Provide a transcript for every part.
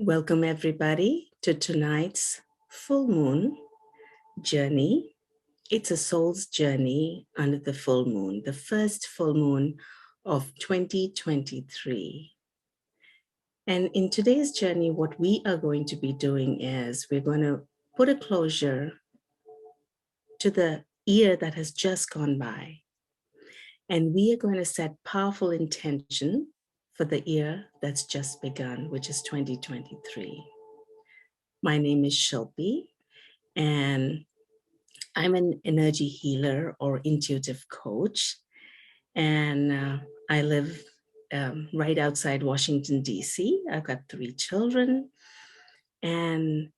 Welcome everybody to tonight's full moon journey. It's a soul's journey under the full moon, the first full moon of 2023. And in today's journey, what we are going to be doing is we're going to put a closure to the year that has just gone by. And we are going to set powerful intention for the year that's just begun, which is 2023. My name is Shilpi, and I'm an energy healer or intuitive coach. And I live right outside Washington, D.C. I've got 3 children, and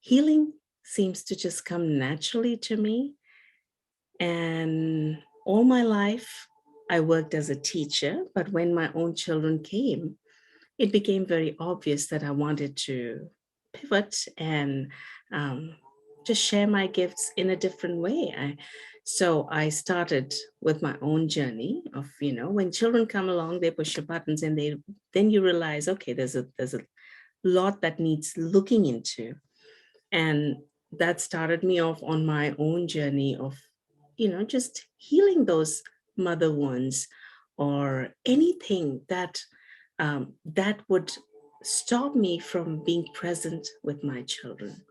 healing seems to just come naturally to me. And all my life, I worked as a teacher, but when my own children came, it became very obvious that I wanted to pivot and just share my gifts in a different way. So I started with my own journey of, when children come along, they push your buttons and then you realize, okay, there's a lot that needs looking into. And that started me off on my own journey of, just healing those mother wounds or anything that would stop me from being present with my children.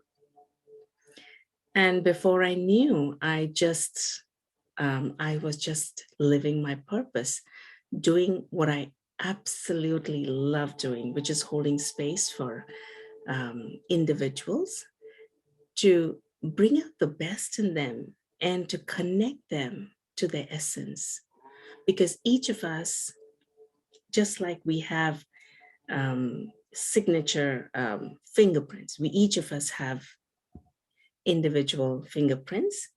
And before I knew, I was just living my purpose, doing what I absolutely love doing, which is holding space for individuals to bring out the best in them and to connect them to their essence. Because each of us, just like we have signature fingerprints, each of us have individual fingerprints,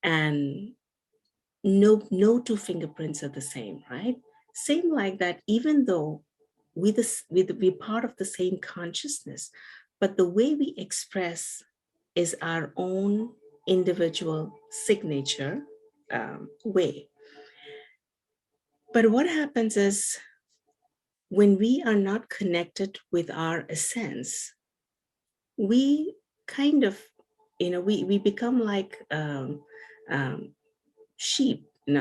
and no 2 fingerprints are the same, right? Same like that, even though we're part of the same consciousness, but the way we express is our own individual signature way. But what happens is when we are not connected with our essence, we kind of, we become like sheep in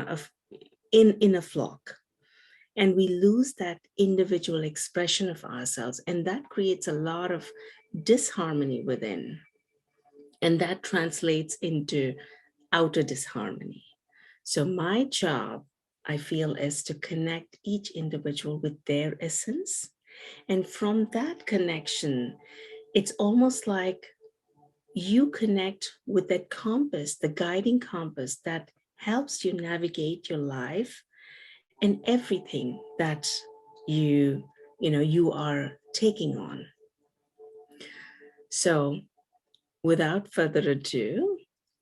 a flock. And we lose that individual expression of ourselves. And that creates a lot of disharmony within. And that translates into outer disharmony. So my job, I feel, is to connect each individual with their essence. And from that connection, it's almost like you connect with that compass, the guiding compass that helps you navigate your life and everything that you are taking on. So without further ado,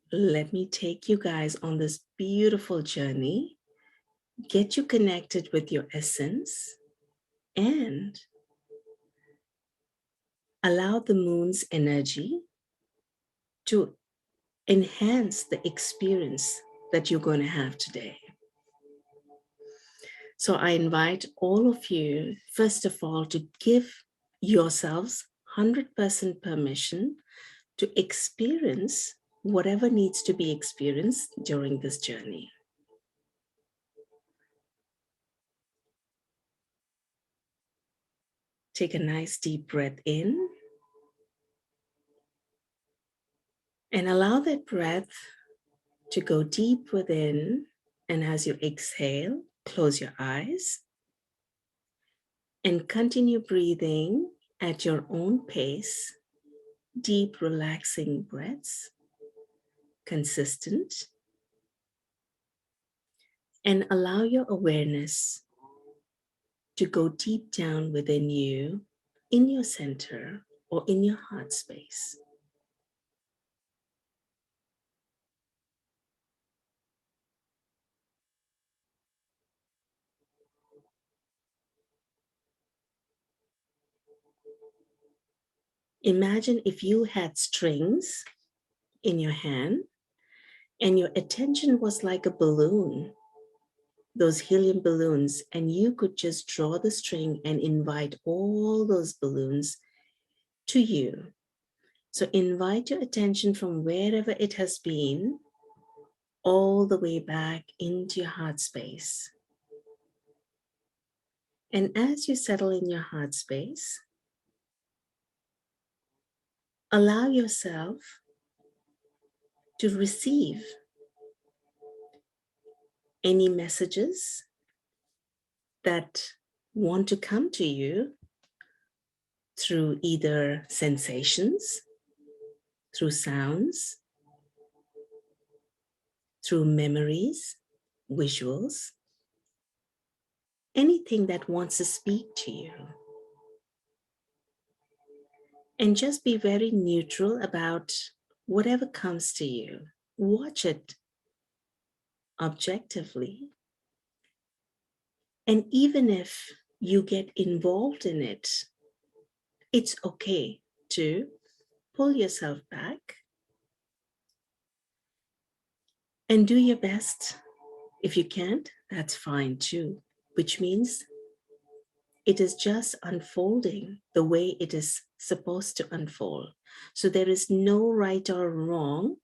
let me take you guys on this beautiful journey, get you connected with your essence, and allow the moon's energy to enhance the experience that you're going to have today. So I invite all of you, first of all, to give yourselves 100% permission to experience whatever needs to be experienced during this journey. Take a nice deep breath in and allow that breath to go deep within. And as you exhale, close your eyes and continue breathing at your own pace, deep, relaxing breaths, consistent. And allow your awareness to go deep down within you, in your center or in your heart space. Imagine if you had strings in your hand and your attention was like a balloon those helium balloons, and you could just draw the string and invite all those balloons to you. So invite your attention from wherever it has been all the way back into your heart space. And as you settle in your heart space, allow yourself to receive any messages that want to come to you through either sensations, through sounds, through memories, visuals, anything that wants to speak to you. And just be very neutral about whatever comes to you. Watch it objectively. And even if you get involved in it, it's okay to pull yourself back and do your best. If you can't, that's fine too, which means it is just unfolding the way it is supposed to unfold. So there is no right or wrong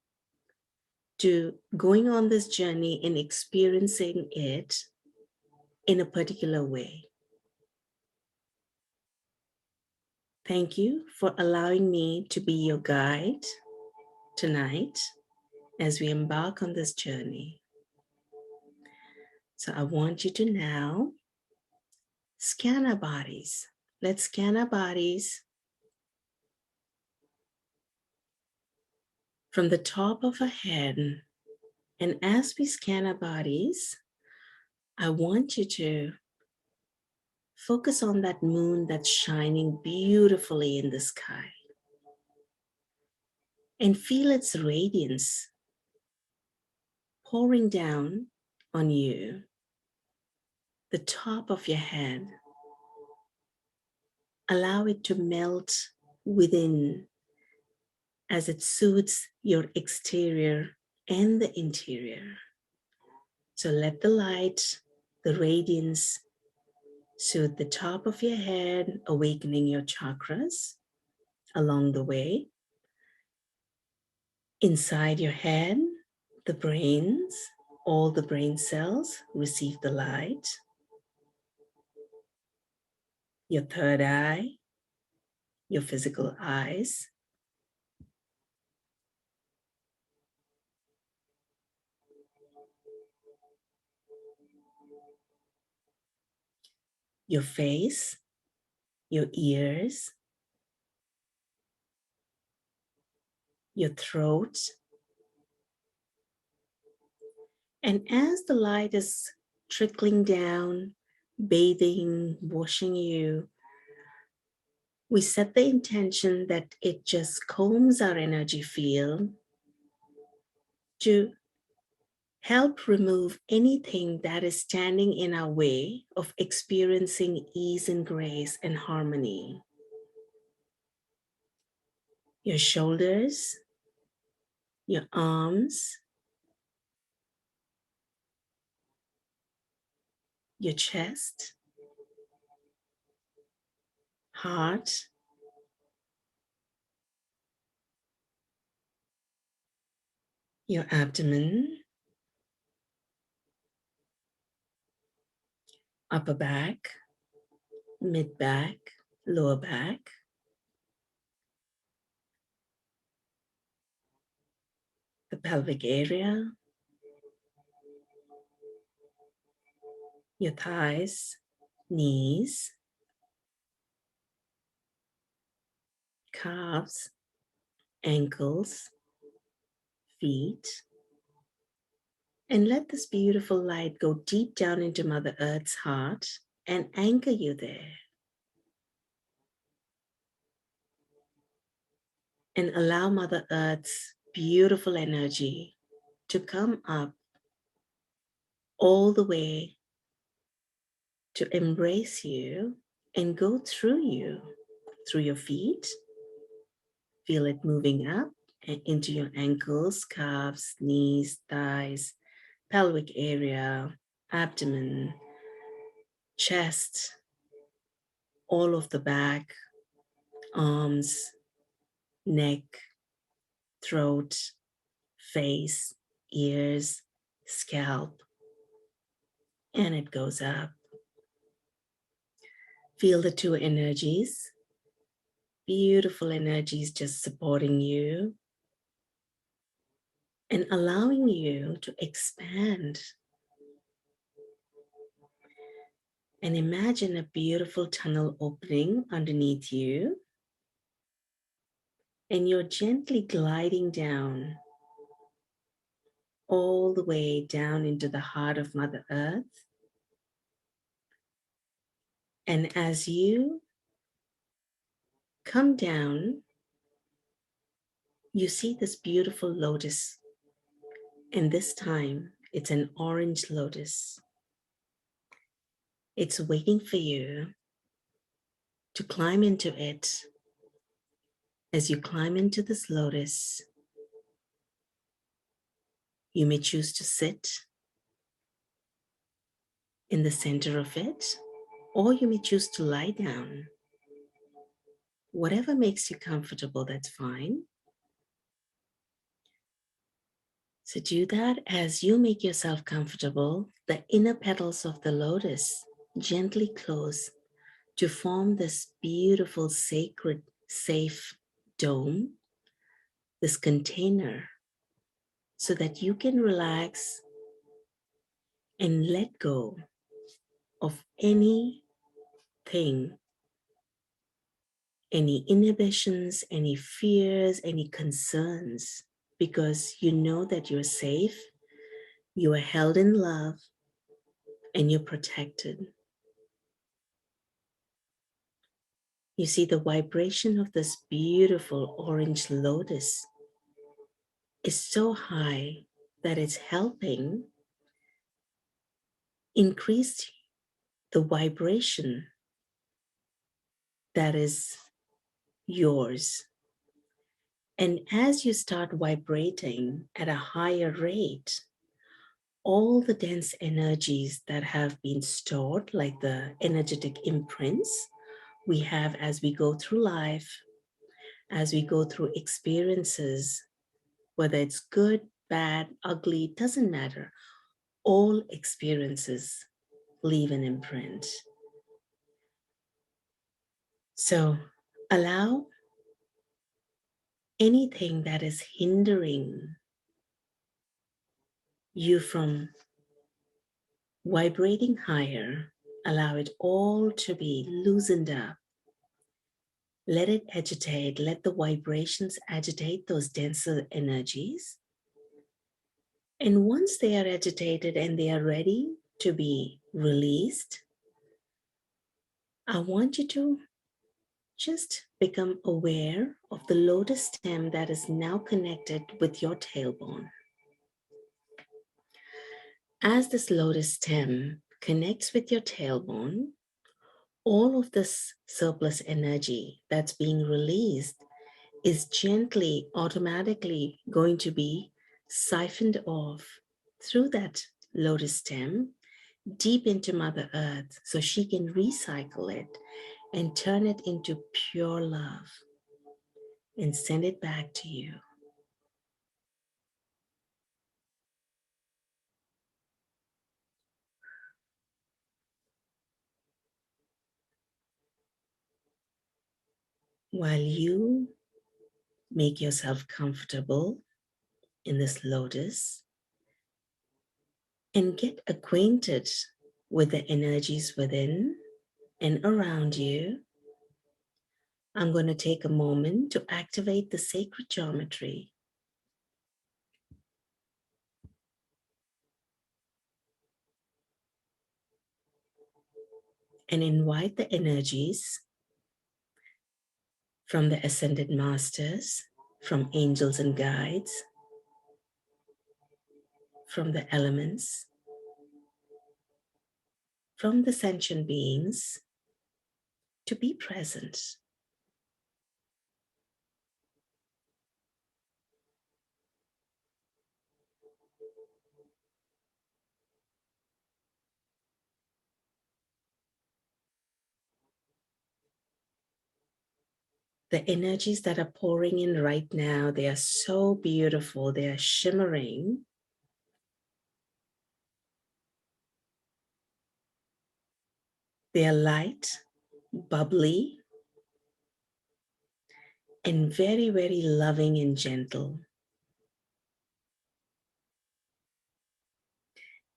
to going on this journey and experiencing it in a particular way. Thank you for allowing me to be your guide tonight as we embark on this journey. So I want you to now scan our bodies. Let's scan our bodies from the top of our head. And as we scan our bodies, I want you to focus on that moon that's shining beautifully in the sky and feel its radiance pouring down on you, the top of your head. Allow it to melt within as it soothes your exterior and the interior. So let the light, the radiance, soothe the top of your head, awakening your chakras along the way. Inside your head, the brains, all the brain cells receive the light. Your third eye, your physical eyes, your face, your ears, your throat. And as the light is trickling down, bathing, washing you, we set the intention that it just combs our energy field to help remove anything that is standing in our way of experiencing ease and grace and harmony. Your shoulders, your arms, your chest, heart, your abdomen, upper back, mid back, lower back, the pelvic area, your thighs, knees, calves, ankles, feet. And let this beautiful light go deep down into Mother Earth's heart and anchor you there. And allow Mother Earth's beautiful energy to come up all the way to embrace you and go through you, through your feet. Feel it moving up and into your ankles, calves, knees, thighs, pelvic area, abdomen, chest, all of the back, arms, neck, throat, face, ears, scalp, and it goes up. Feel the two energies, beautiful energies just supporting you and allowing you to expand. And imagine a beautiful tunnel opening underneath you, and you're gently gliding down all the way down into the heart of Mother Earth. And as you come down, you see this beautiful lotus. And this time, it's an orange lotus. It's waiting for you to climb into it. As you climb into this lotus, you may choose to sit in the center of it, or you may choose to lie down. Whatever makes you comfortable, that's fine. So do that as you make yourself comfortable. The inner petals of the lotus gently close to form this beautiful, sacred, safe dome, this container, so that you can relax and let go of anything, any inhibitions, any fears, any concerns, because you know that you're safe, you are held in love, and you're protected. You see, the vibration of this beautiful orange lotus is so high that it's helping increase the vibration that is yours. And as you start vibrating at a higher rate, all the dense energies that have been stored, like the energetic imprints we have as we go through life, as we go through experiences, whether it's good, bad, ugly, doesn't matter. All experiences leave an imprint. So allow anything that is hindering you from vibrating higher, allow it all to be loosened up. Let it agitate, let the vibrations agitate those denser energies. And once they are agitated and they are ready to be released, I want you to just become aware of the lotus stem that is now connected with your tailbone. As this lotus stem connects with your tailbone, all of this surplus energy that's being released is gently, automatically going to be siphoned off through that lotus stem deep into Mother Earth so she can recycle it and turn it into pure love and send it back to you. While you make yourself comfortable in this lotus and get acquainted with the energies within and around you, I'm going to take a moment to activate the sacred geometry and invite the energies from the ascended masters, from angels and guides, from the elements, from the sentient beings to be present. The energies that are pouring in right now, they are so beautiful. They are shimmering. They are light, bubbly, and very, very loving and gentle.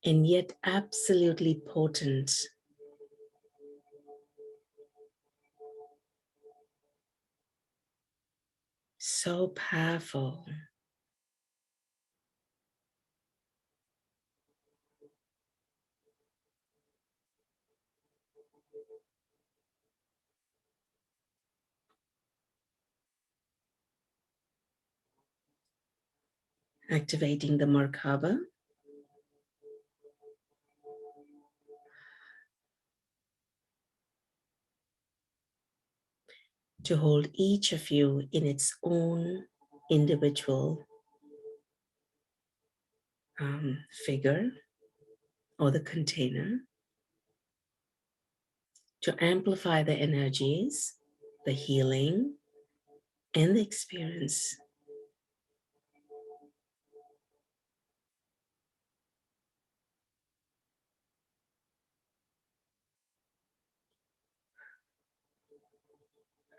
And yet absolutely potent. So powerful. Activating the Merkaba. To hold each of you in its own individual figure or the container, to amplify the energies, the healing, and the experience.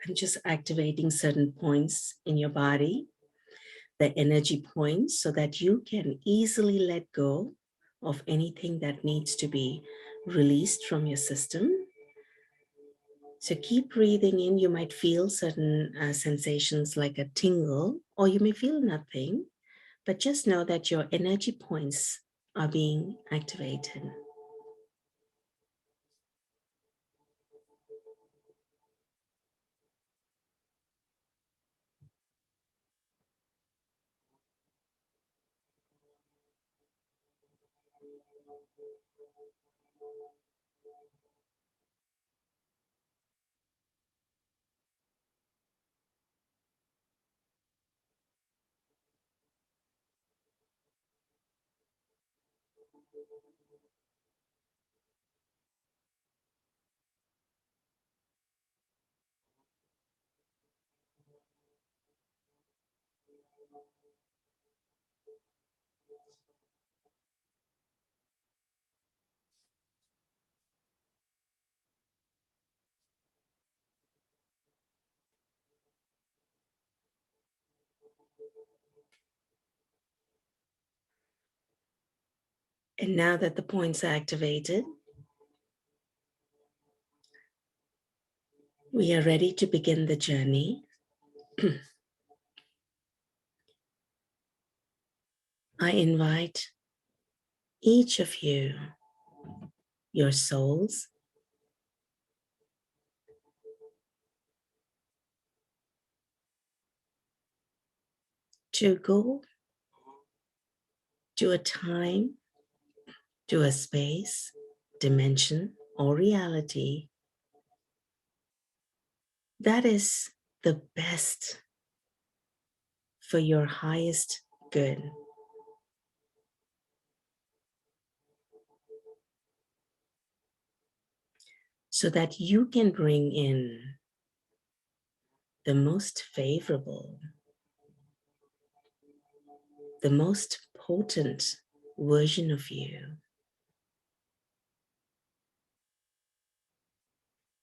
I'm just activating certain points in your body, the energy points, so that you can easily let go of anything that needs to be released from your system. So keep breathing in. You might feel certain sensations like a tingle, or you may feel nothing, but just know that your energy points are being activated. And now that the points are activated, we are ready to begin the journey. I invite each of you, your souls, to go to a time, to a space, dimension, or reality that is the best for your highest good, so that you can bring in the most favorable, the most potent version of you.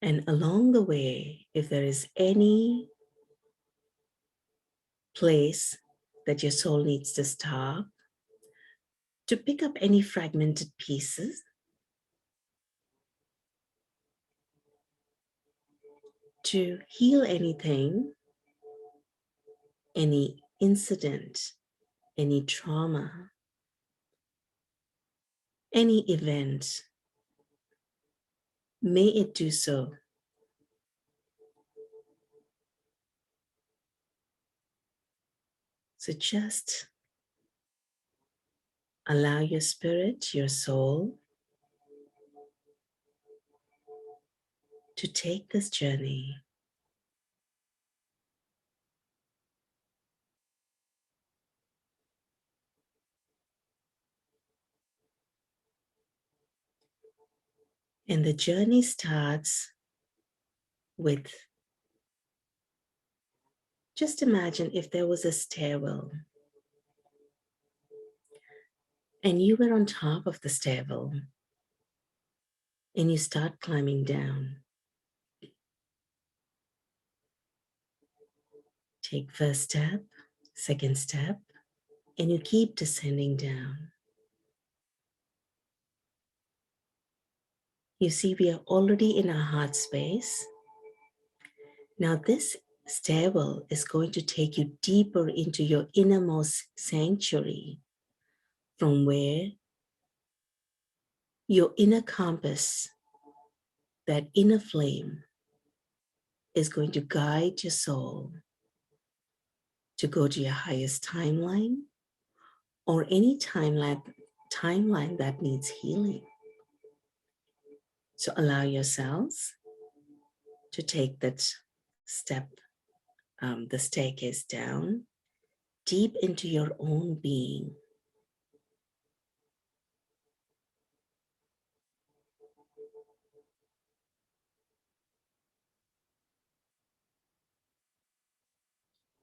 And along the way, if there is any place that your soul needs to stop, to pick up any fragmented pieces, to heal anything, any incident, any trauma, any event, may it do so. So just allow your spirit, your soul, to take this journey. And the journey starts with Just imagine if there was a stairwell and you were on top of the stairwell and you start climbing down. Take first step, second step, and you keep descending down. You see, we are already in our heart space. Now, this stairwell is going to take you deeper into your innermost sanctuary, from where your inner compass, that inner flame, is going to guide your soul to go to your highest timeline or any timeline that needs healing. So allow yourselves to take that step, the staircase down, deep into your own being.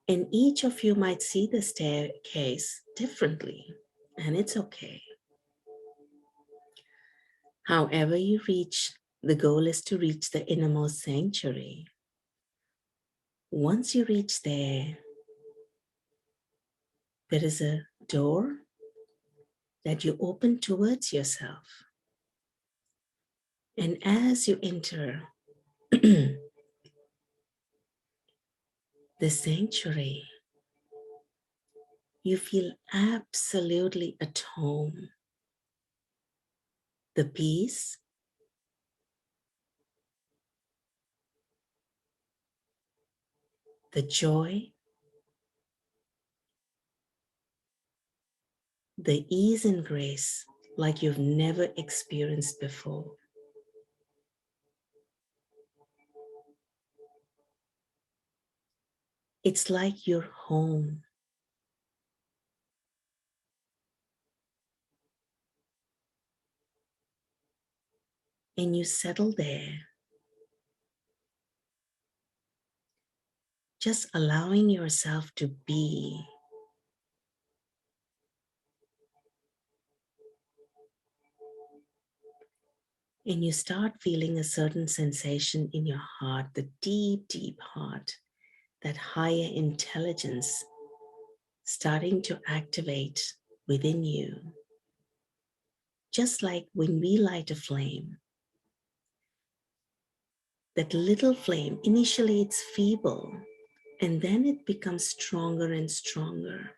And each of you might see the staircase differently, and it's okay. However you reach, the goal is to reach the innermost sanctuary. Once you reach there, there is a door that you open towards yourself. And as you enter the sanctuary, you feel absolutely at home. The peace, the joy, the ease and grace like you've never experienced before. It's like you're home. And you settle there, just allowing yourself to be. And you start feeling a certain sensation in your heart, the deep, deep heart, that higher intelligence starting to activate within you. Just like when we light a flame, that little flame, initially it's feeble, and then it becomes stronger and stronger.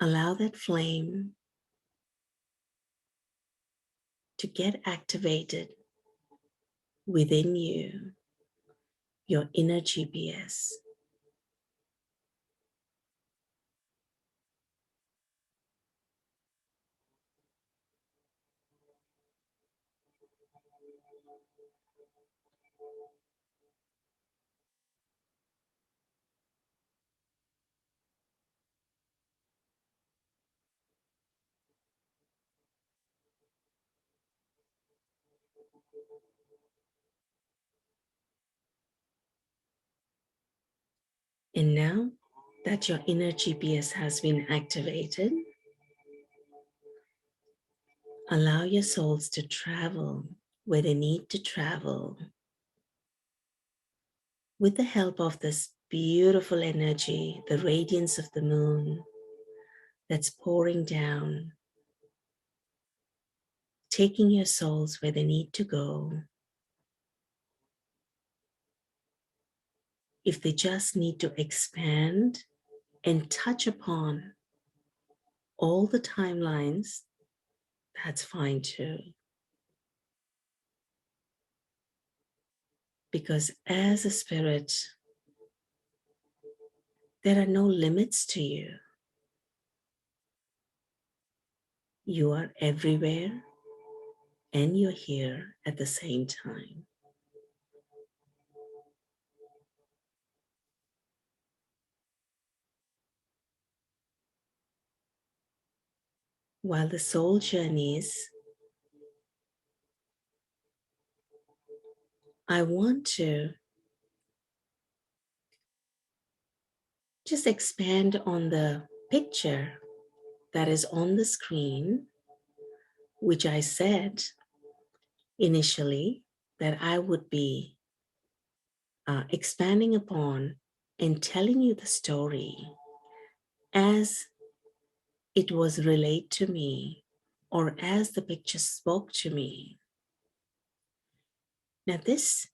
Allow that flame to get activated within you, your inner GPS. And now that your inner GPS has been activated, allow your souls to travel where they need to travel with the help of this beautiful energy, the radiance of the moon that's pouring down, taking your souls where they need to go. If they just need to expand and touch upon all the timelines, that's fine too. Because as a spirit, there are no limits to you. You are everywhere and you're here at the same time. While the soul journeys, I want to just expand on the picture that is on the screen, which I said initially that I would be expanding upon and telling you the story as it was relayed to me or as the picture spoke to me. Now, this,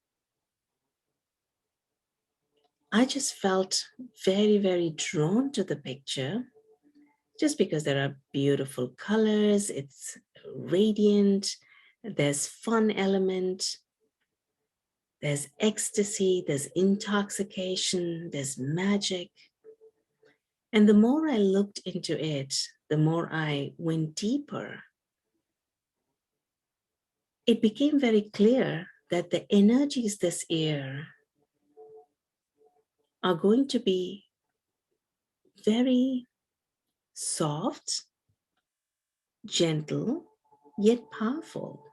I just felt very, very drawn to the picture just because there are beautiful colors, it's radiant, there's fun element, there's ecstasy, there's intoxication, there's magic. And the more I looked into it, the more I went deeper, it became very clear that the energies this year are going to be very soft, gentle, yet powerful.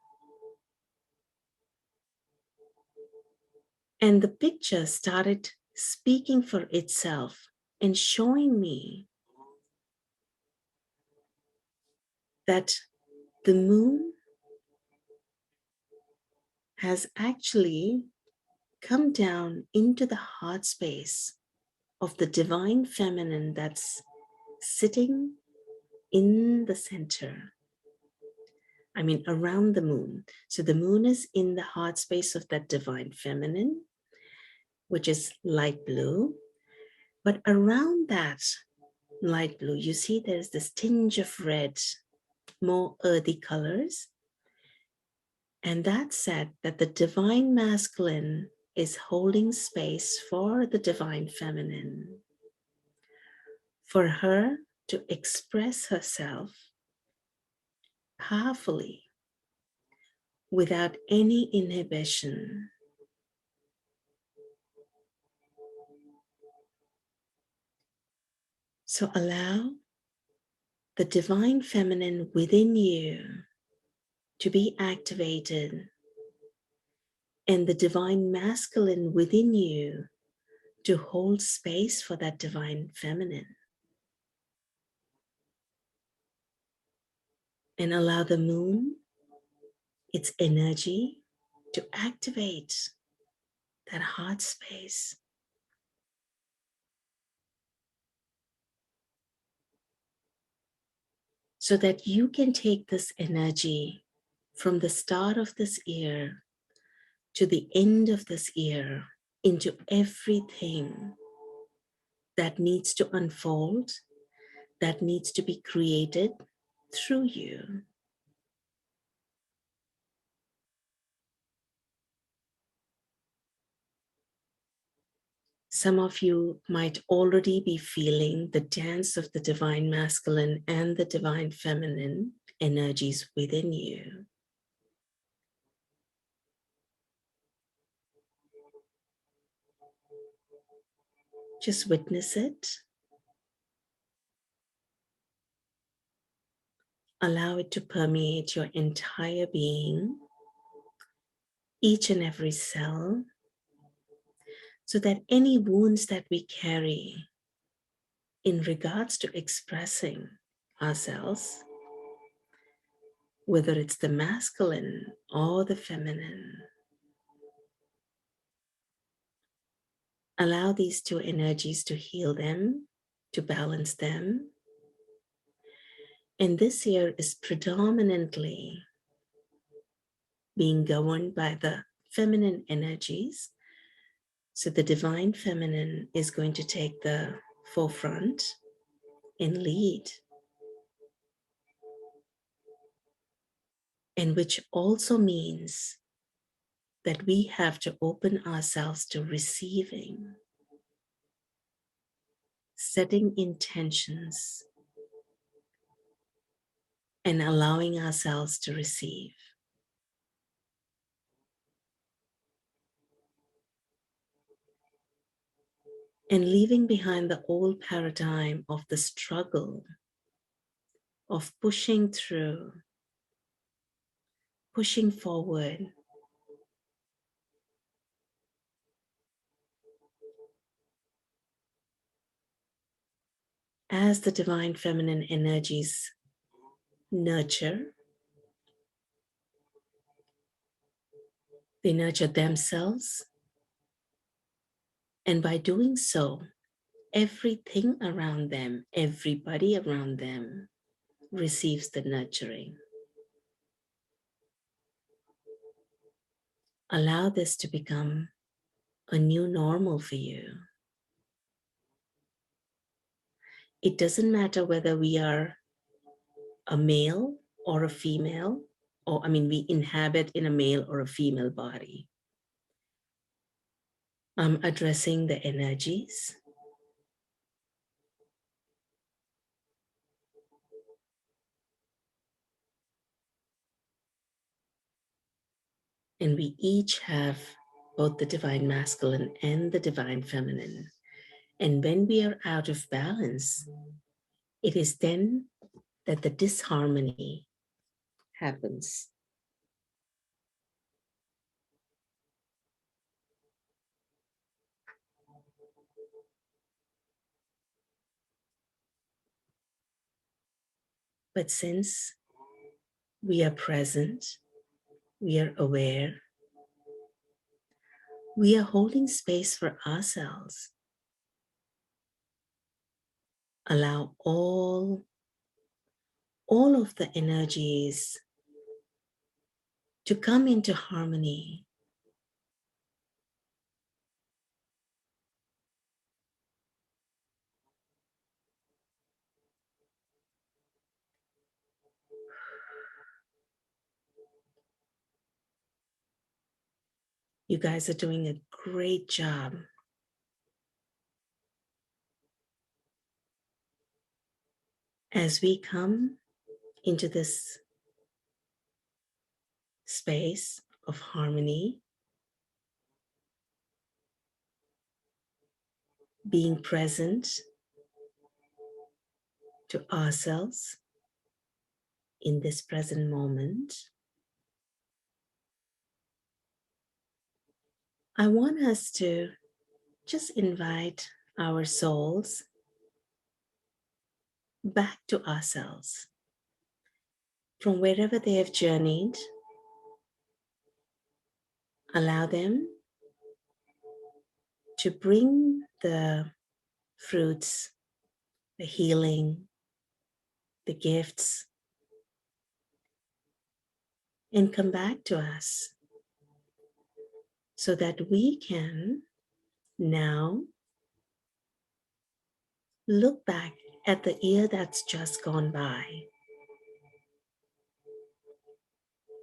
And the picture started speaking for itself and showing me that the moon has actually come down into the heart space of the divine feminine that's sitting in the center. I mean, around the moon. So the moon is in the heart space of that divine feminine, which is light blue. But around that light blue, you see there's this tinge of red, more earthy colors. And that said that the divine masculine is holding space for the divine feminine, for her to express herself powerfully without any inhibition. So allow the divine feminine within you to be activated and the divine masculine within you to hold space for that divine feminine. And allow the moon, its energy, to activate that heart space so that you can take this energy from the start of this year to the end of this year into everything that needs to unfold, that needs to be created through you. Some of you might already be feeling the dance of the divine masculine and the divine feminine energies within you. Just witness it. Allow it to permeate your entire being, each and every cell, so that any wounds that we carry in regards to expressing ourselves, whether it's the masculine or the feminine, allow these two energies to heal them, to balance them. And this year is predominantly being governed by the feminine energies. So the divine feminine is going to take the forefront and lead, and which also means that we have to open ourselves to receiving, setting intentions, and allowing ourselves to receive. And leaving behind the old paradigm of the struggle, of pushing through, pushing forward, as the divine feminine energies nurture, they nurture themselves. And by doing so, everything around them, everybody around them receives the nurturing. Allow this to become a new normal for you. It doesn't matter whether we are a male or a female, or we inhabit in a male or a female body. I'm addressing the energies. And we each have both the divine masculine and the divine feminine. And when we are out of balance, it is then that the disharmony happens. But since we are present, we are aware, we are holding space for ourselves. Allow all of the energies to come into harmony. You guys are doing a great job. As we come into this space of harmony, being present to ourselves in this present moment, I want us to just invite our souls back to ourselves from wherever they have journeyed. Allow them to bring the fruits, the healing, the gifts, and come back to us so that we can now look back at the year that's just gone by,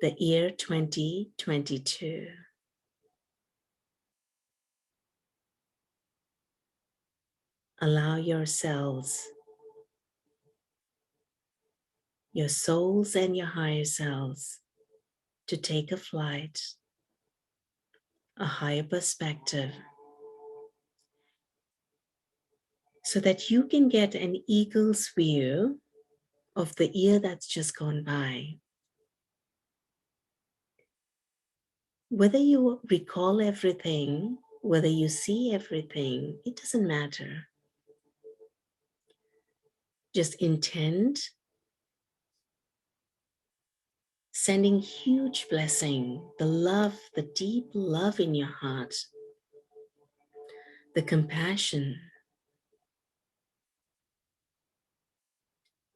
the year 2022. Allow yourselves, your souls and your higher selves, to take a flight, a higher perspective, so that you can get an eagle's view of the year that's just gone by. Whether you recall everything, whether you see everything, it doesn't matter. Just intend sending huge blessing, the love, the deep love in your heart, the compassion.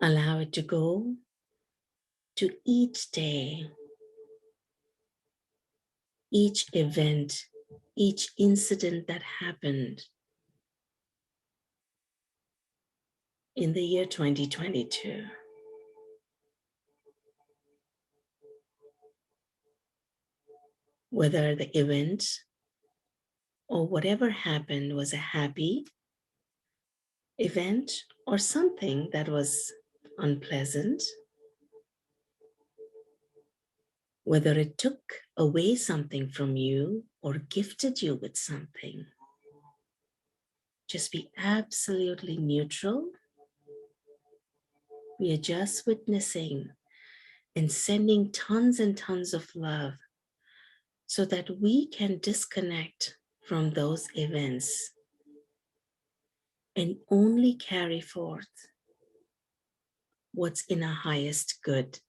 Allow it to go to each day, each event, each incident that happened in the year 2022. Whether the event or whatever happened was a happy event or something that was unpleasant, whether it took away something from you or gifted you with something, just be absolutely neutral. We are just witnessing and sending tons and tons of love so that we can disconnect from those events and only carry forth what's in our highest good.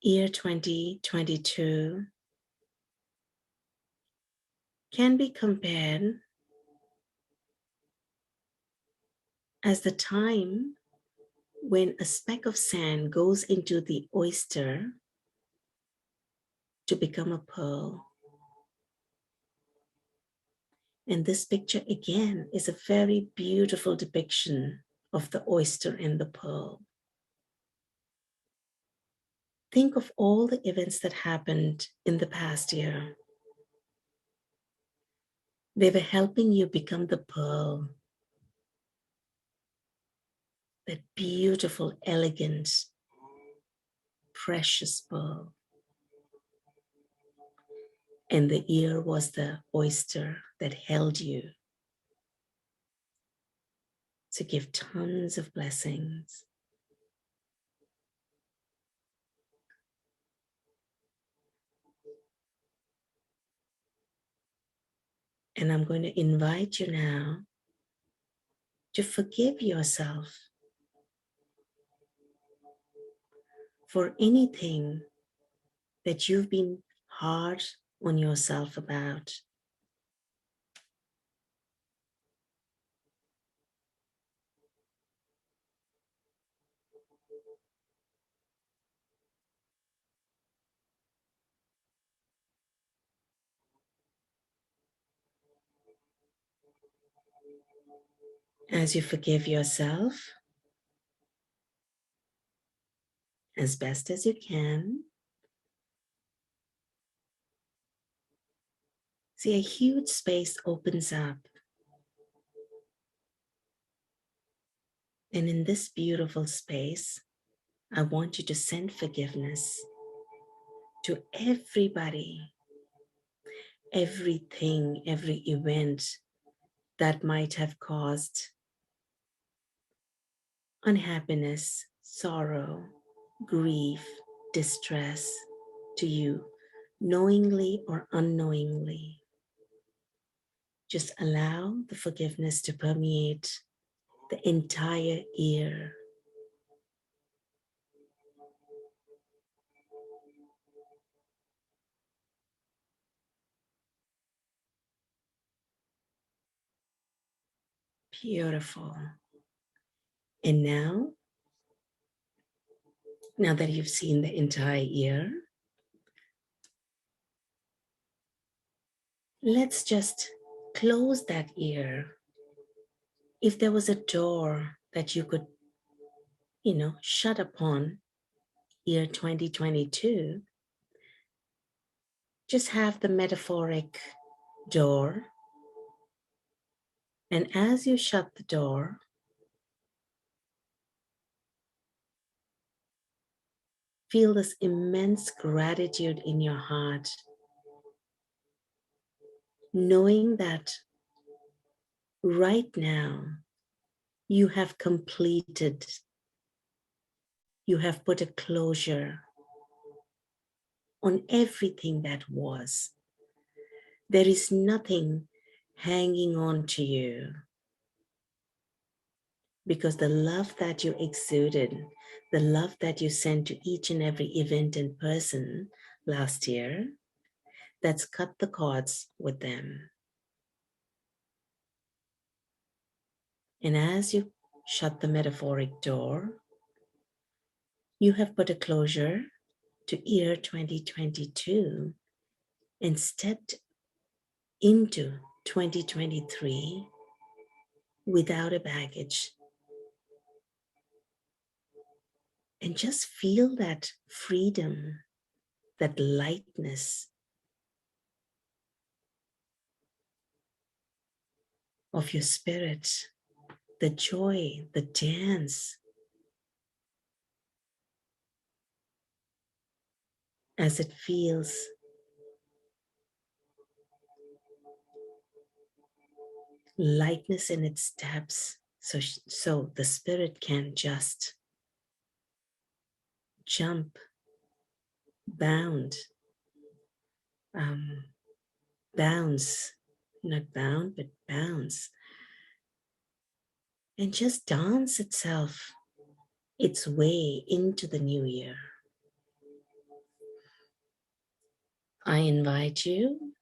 Year 2022 can be compared as the time when a speck of sand goes into the oyster to become a pearl. And this picture again is a very beautiful depiction of the oyster and the pearl. Think of all the events that happened in the past year. They were helping you become the pearl, that beautiful, elegant, precious pearl. And the ear was the oyster that held you to give tons of blessings. And I'm going to invite you now to forgive yourself for anything that you've been hard on yourself about. As you forgive yourself as best as you can, see a huge space opens up. And in this beautiful space, I want you to send forgiveness to everybody, everything, every event that might have caused unhappiness, sorrow, grief, distress to you, knowingly or unknowingly. Just allow the forgiveness to permeate the entire ear. Beautiful. And now that you've seen the entire ear, let's just close that ear. If there was a door that you could, shut upon year 2022, just have the metaphoric door. And as you shut the door, feel this immense gratitude in your heart, knowing that right now you have completed, you have put a closure on everything that was. There is nothing hanging on to you because the love that you exuded, the love that you sent to each and every event and person last year, that's cut the cords with them. And as you shut the metaphoric door, you have put a closure to year 2022 and stepped into 2023 without a baggage. And just feel that freedom, that lightness of your spirit, the joy, the dance, as it feels lightness in its steps, so the spirit can just jump bound, um, bounce, not bound, but bounce, and just dance itself its way into the new year. I invite you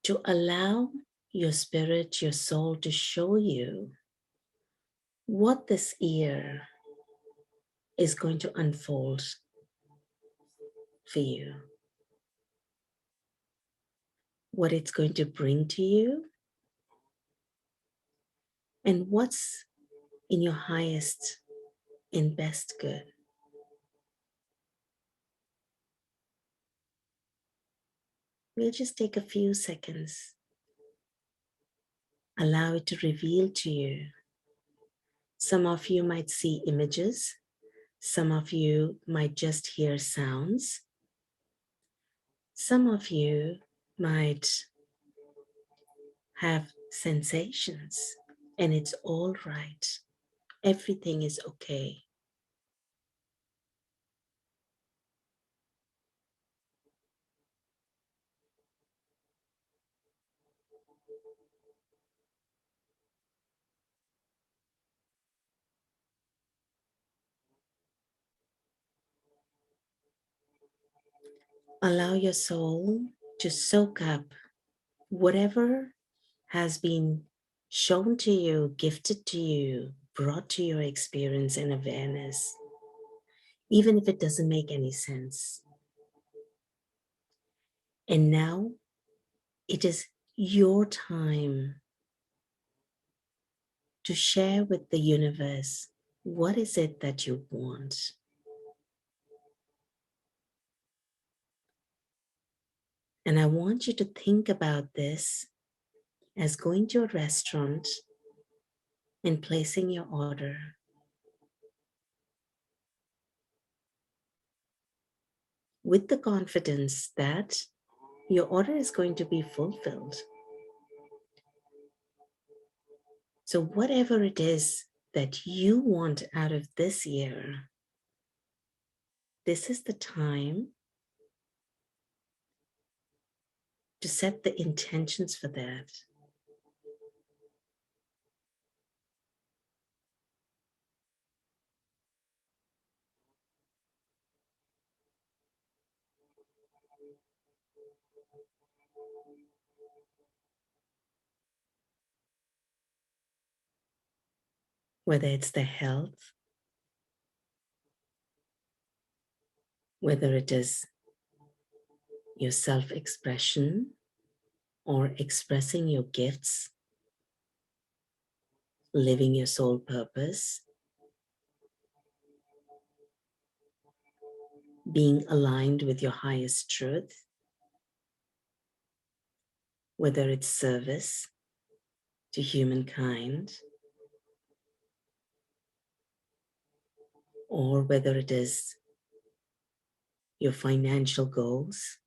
to allow your spirit, your soul to show you what this year is going to unfold for you, what it's going to bring to you, and what's in your highest and best good. We'll just take a few seconds, allow it to reveal to you. Some of you might see images, some of you might just hear sounds, some of you might have sensations, and it's all right. Everything is okay. Allow your soul to soak up whatever has been shown to you, gifted to you, brought to your experience and awareness, even if it doesn't make any sense. And now it is your time to share with the universe what is it that you want. And I want you to think about this as going to a restaurant and placing your order. With the confidence that your order is going to be fulfilled. So, whatever it is that you want out of this year, this is the time to set the intentions for that. Whether it's the health, whether it is your self expression or expressing your gifts, living your soul purpose, being aligned with your highest truth, whether it's service to humankind, or whether it is your financial goals,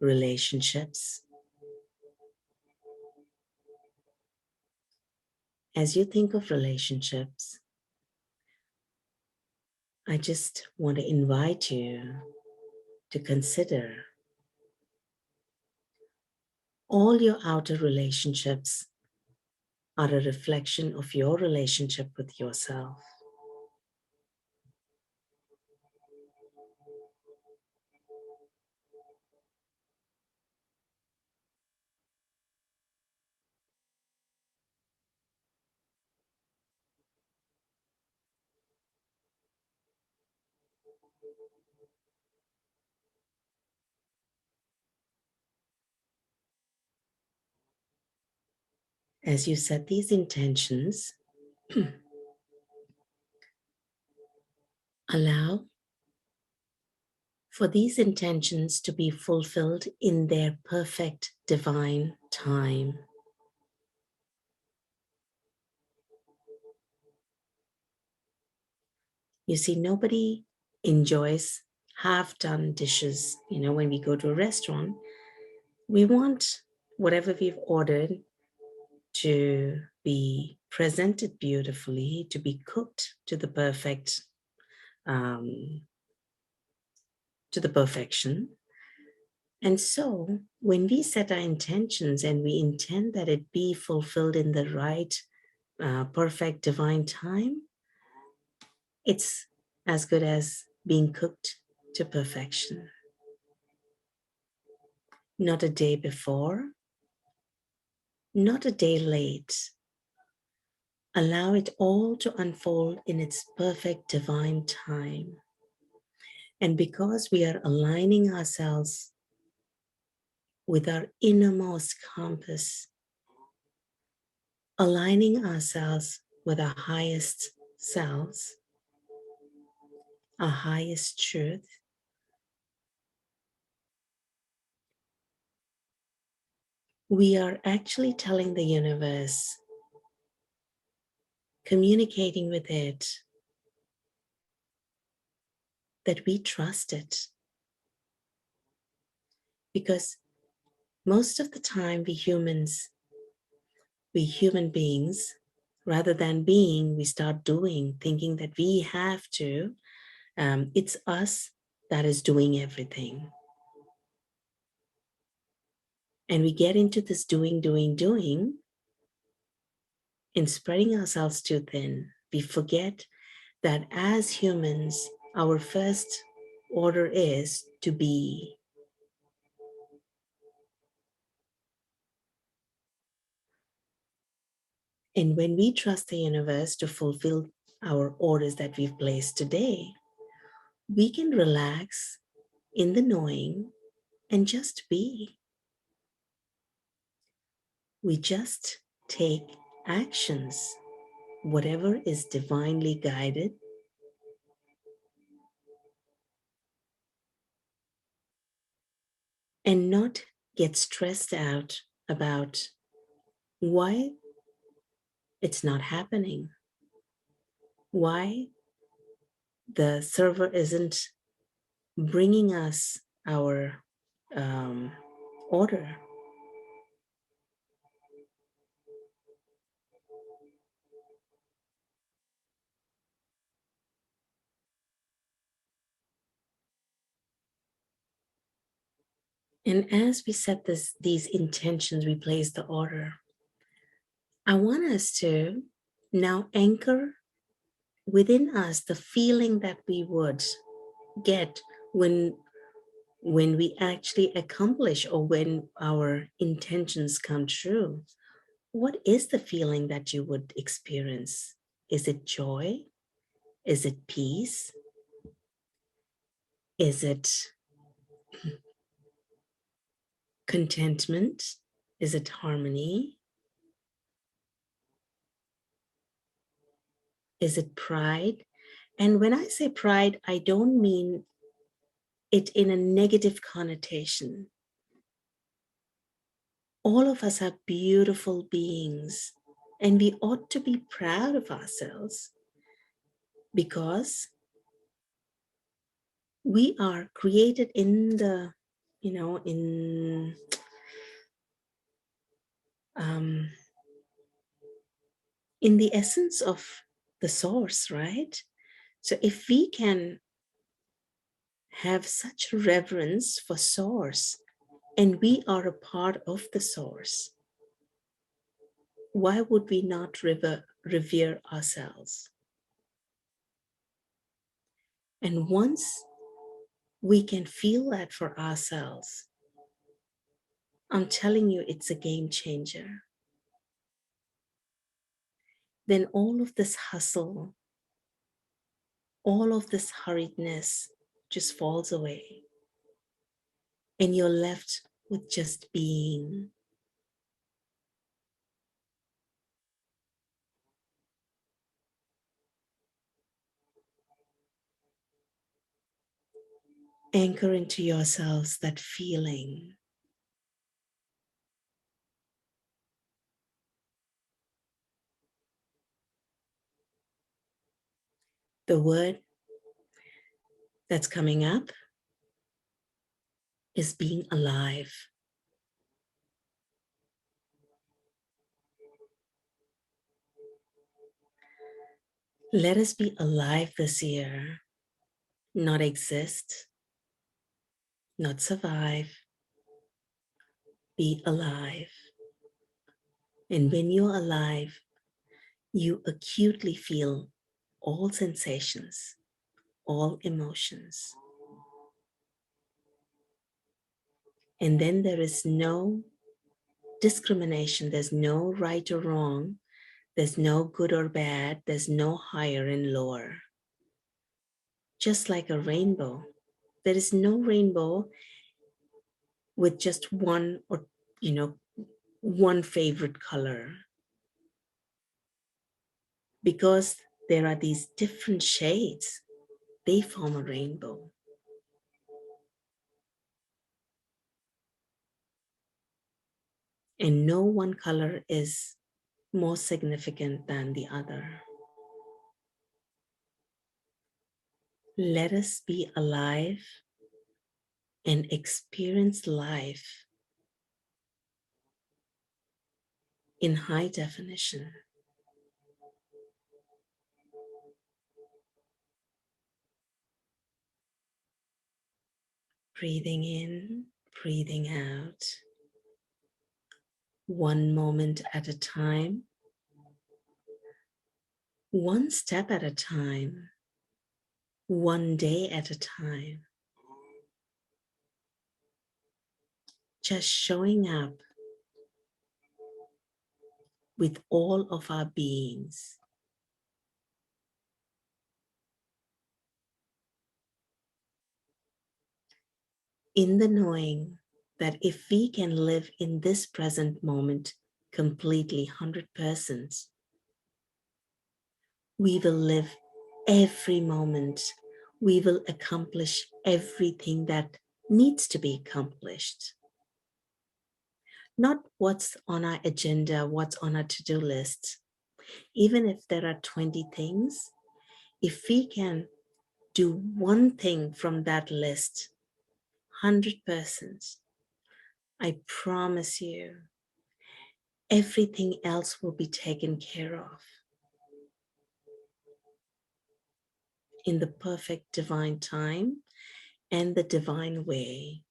relationships. As you think of relationships, I just want to invite you to consider all your outer relationships are a reflection of your relationship with yourself. As you set these intentions, allow for these intentions to be fulfilled in their perfect divine time. You see, nobody enjoys half-done dishes. You know, when we go to a restaurant, we want whatever we've ordered to be presented beautifully, to be cooked to the perfect um, to the perfection. And so when we set our intentions and we intend that it be fulfilled in the right, perfect divine time, it's as good as being cooked to perfection. Not a day before, not a day late. Allow it all to unfold in its perfect divine time. And because we are aligning ourselves with our innermost compass, aligning ourselves with our highest selves, our highest truth, we are actually telling the universe, communicating with it, that we trust it. Because most of the time, we human beings, rather than being, we start doing, thinking that we have to. It's us that is doing everything. And we get into this doing, and spreading ourselves too thin. We forget that as humans, our first order is to be. And when we trust the universe to fulfill our orders that we've placed today, we can relax in the knowing and just be. We just take actions, whatever is divinely guided, and not get stressed out about why it's not happening, why the server isn't bringing us our um, order. And as we set these intentions, we place the order. I want us to now anchor within us the feeling that we would get when we actually accomplish or when our intentions come true. What is the feeling that you would experience? Is it joy? Is it peace? Is it contentment? Is it harmony? Is it pride? And when I say pride, I don't mean it in a negative connotation. All of us are beautiful beings, and we ought to be proud of ourselves because we are created in the, in um, in the essence of the source, right? So if we can have such reverence for source and we are a part of the source, why would we not revere ourselves? And once we can feel that for ourselves, I'm telling you, it's a game changer. Then all of this hustle, all of this hurriedness just falls away. And you're left with just being. Anchor into yourselves that feeling. The word that's coming up is being alive. Let us be alive this year. not exist, not survive, be alive. And when you're alive, you acutely feel all sensations, all emotions. And then there is no discrimination, there's no right or wrong, there's no good or bad, there's no higher and lower. Just like a rainbow, there is no rainbow with just one or, one favorite color. Because there are these different shades, they form a rainbow. And no one color is more significant than the other. Let us be alive and experience life in high definition. Breathing in, breathing out, one moment at a time, one step at a time, one day at a time. Just showing up with all of our beings. In the knowing that if we can live in this present moment completely 100%, we will live every moment. We will accomplish everything that needs to be accomplished. Not what's on our agenda, what's on our to-do list. Even if there are 20 things, if we can do one thing from that list, 100%, I promise you, everything else will be taken care of in the perfect divine time and the divine way.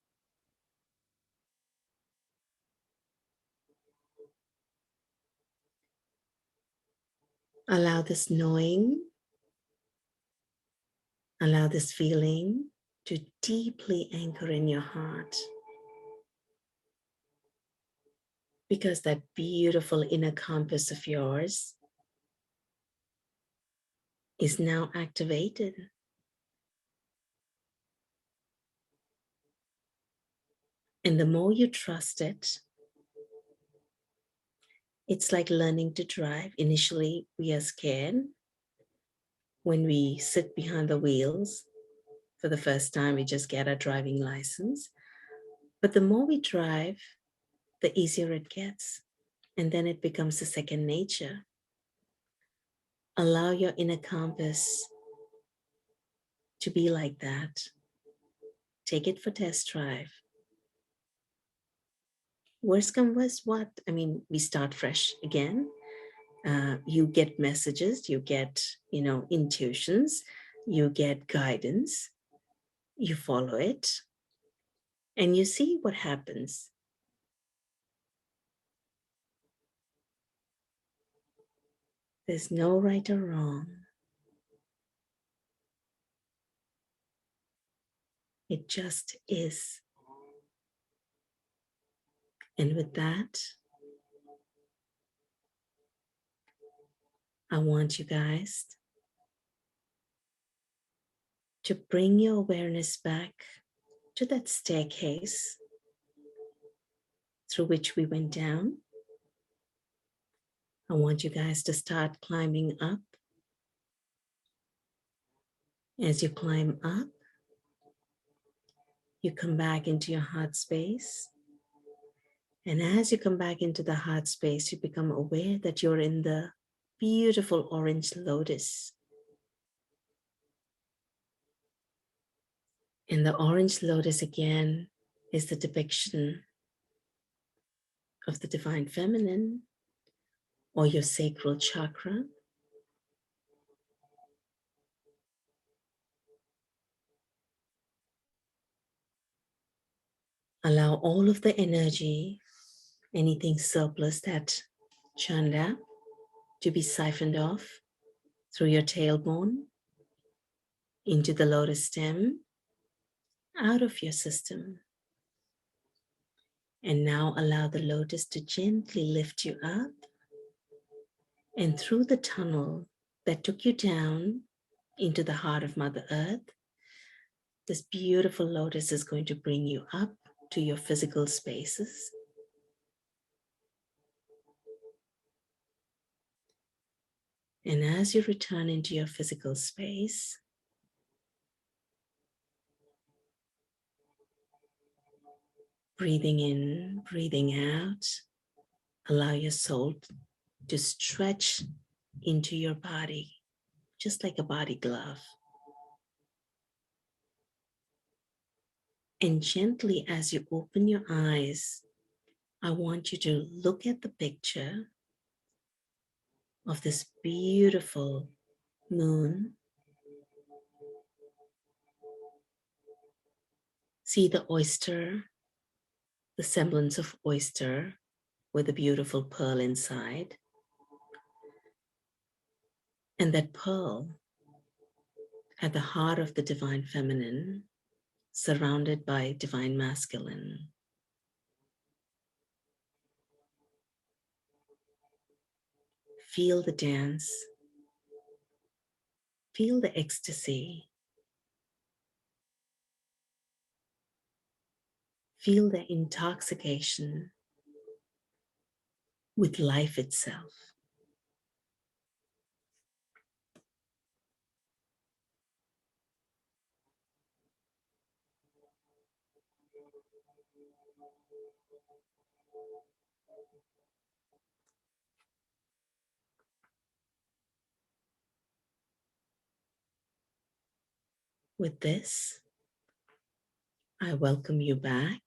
Allow this knowing, allow this feeling to deeply anchor in your heart. Because that beautiful inner compass of yours is now activated. And the more you trust it, it's like learning to drive. Initially, we are scared when we sit behind the wheels. For the first time, we just get a driving license. But the more we drive, the easier it gets. And then it becomes a second nature. Allow your inner compass to be like that. Take it for test drive. Worst come worst, what? I mean, we start fresh again. You get messages, you get, intuitions, you get guidance, you follow it, and you see what happens. There's no right or wrong. It just is. And with that, I want you guys to bring your awareness back to that staircase through which we went down. I want you guys to start climbing up. As you climb up, you come back into your heart space. And as you come back into the heart space, you become aware that you're in the beautiful orange lotus. And the orange lotus again is the depiction of the divine feminine or your sacral chakra. Allow all of the energy, anything surplus that churned out, to be siphoned off through your tailbone into the lotus stem, out of your system. And now allow the lotus to gently lift you up and through the tunnel that took you down into the heart of Mother Earth. This beautiful lotus is going to bring you up to your physical spaces. And as you return into your physical space, breathing in, breathing out, allow your soul to stretch into your body, just like a body glove. And gently, as you open your eyes, I want you to look at the picture of this beautiful moon. See the oyster, the semblance of oyster with a beautiful pearl inside. And that pearl at the heart of the divine feminine, surrounded by divine masculine. Feel the dance, feel the ecstasy, feel the intoxication with life itself. With this, I welcome you back